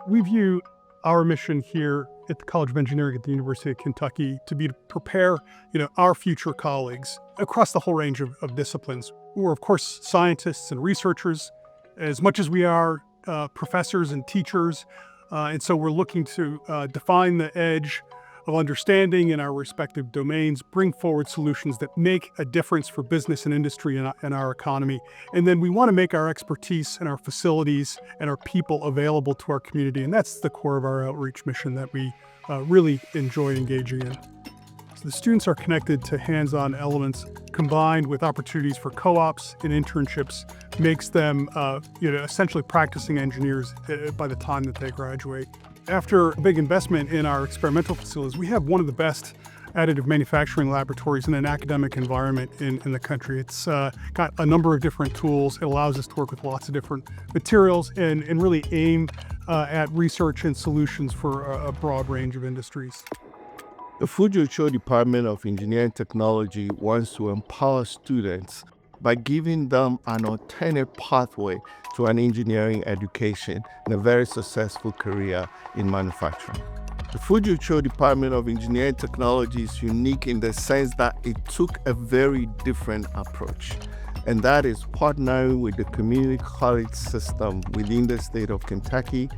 We view our mission here at the College of Engineering at the University of Kentucky to be to prepare, our future colleagues across the whole range of disciplines. We're, of course, scientists and researchers, as much as we are professors and teachers. And so we're looking to define the edge of understanding in our respective domains, bring forward solutions that make a difference for business and industry and our economy. And then we want to make our expertise and our facilities and our people available to our community. And that's the core of our outreach mission that we really enjoy engaging in. So the students are connected to hands-on elements combined with opportunities for co-ops and internships makes them essentially practicing engineers by the time that they graduate. After a big investment in our experimental facilities, we have one of the best additive manufacturing laboratories in an academic environment in the country. It's got a number of different tools. It allows us to work with lots of different materials and really aim at research and solutions for a broad range of industries. The Fujiucho Department of Engineering Technology wants to empower students by giving them an alternate pathway to an engineering education and a very successful career in manufacturing. The Fujiucho Department of Engineering Technology is unique in the sense that it took a very different approach, and that is partnering with the community college system within the state of Kentucky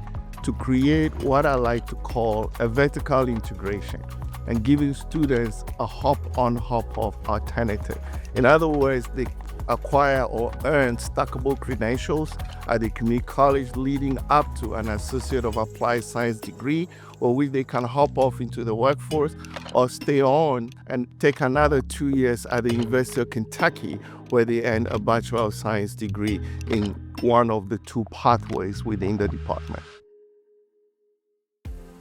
to create what I like to call a vertical integration and giving students a hop-on, hop-off alternative. In other words, they acquire or earn stackable credentials at the community college leading up to an Associate of Applied Science degree, or which they can hop off into the workforce or stay on and take another 2 years at the University of Kentucky, where they earn a Bachelor of Science degree in one of the two pathways within the department.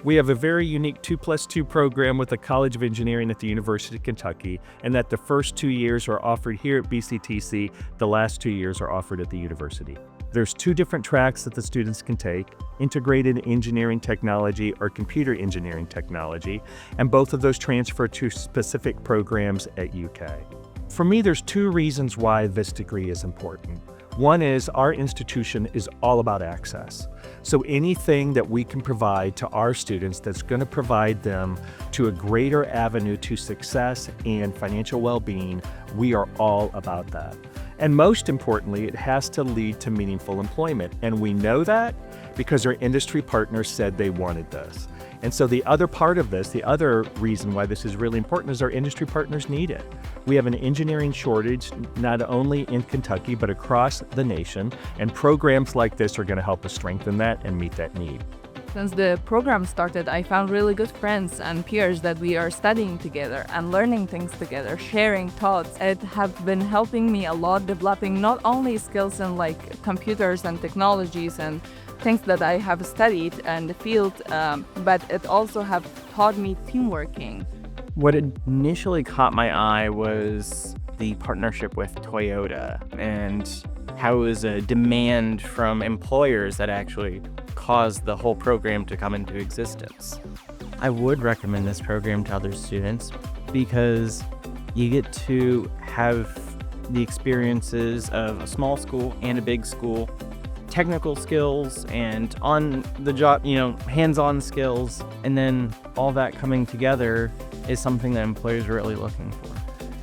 We have a very unique 2+2 program with the College of Engineering at the University of Kentucky, and that the first 2 years are offered here at BCTC, the last 2 years are offered at the university. There's 2 different tracks that the students can take, integrated engineering technology or computer engineering technology, and both of those transfer to specific programs at UK. For me, there's 2 reasons why this degree is important. One is our institution is all about access. So anything that we can provide to our students that's going to provide them to a greater avenue to success and financial well-being, we are all about that. And most importantly, it has to lead to meaningful employment. And we know that because our industry partners said they wanted this. And so the other part of this, the other reason why this is really important is our industry partners need it. We have an engineering shortage, not only in Kentucky, but across the nation. And programs like this are going to help us strengthen that and meet that need. Since the program started, I found really good friends and peers that we are studying together and learning things together, sharing thoughts. It has been helping me a lot, developing not only skills in computers and technologies and things that I have studied in the field, but it also have taught me teamworking. What initially caught my eye was the partnership with Toyota and how it was a demand from employers that actually caused the whole program to come into existence. I would recommend this program to other students because you get to have the experiences of a small school and a big school, technical skills and on the job, hands-on skills, and then all that coming together is something that employers are really looking for.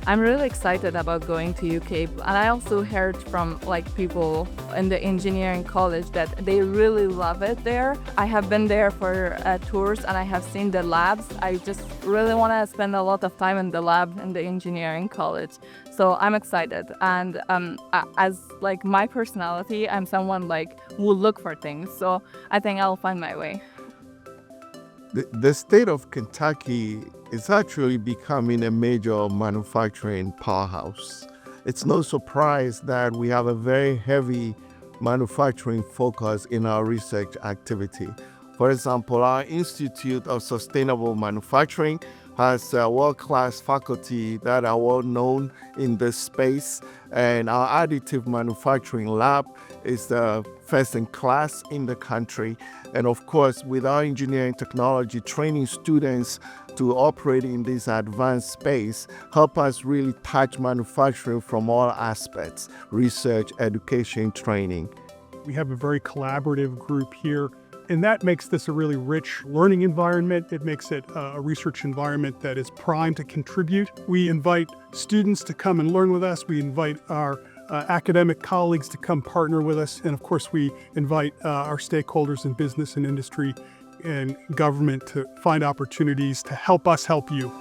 I'm really excited about going to UK, and I also heard from people in the engineering college that they really love it there. I have been there for tours and I have seen the labs. I just really want to spend a lot of time in the lab in the engineering college. So I'm excited, and as my personality, I'm someone who look for things. So I think I'll find my way. The state of Kentucky is actually becoming a major manufacturing powerhouse. It's no surprise that we have a very heavy manufacturing focus in our research activity. For example, our Institute of Sustainable Manufacturing has world-class faculty that are well known in this space, and our additive manufacturing lab is the first in class in the country. And of course, with our engineering technology, training students to operate in this advanced space help us really touch manufacturing from all aspects: research, education, training. We have a very collaborative group here And that makes this a really rich learning environment. It makes it a research environment that is primed to contribute. We invite students to come and learn with us. We invite our academic colleagues to come partner with us. And of course, we invite our stakeholders in business and industry and government to find opportunities to help us help you.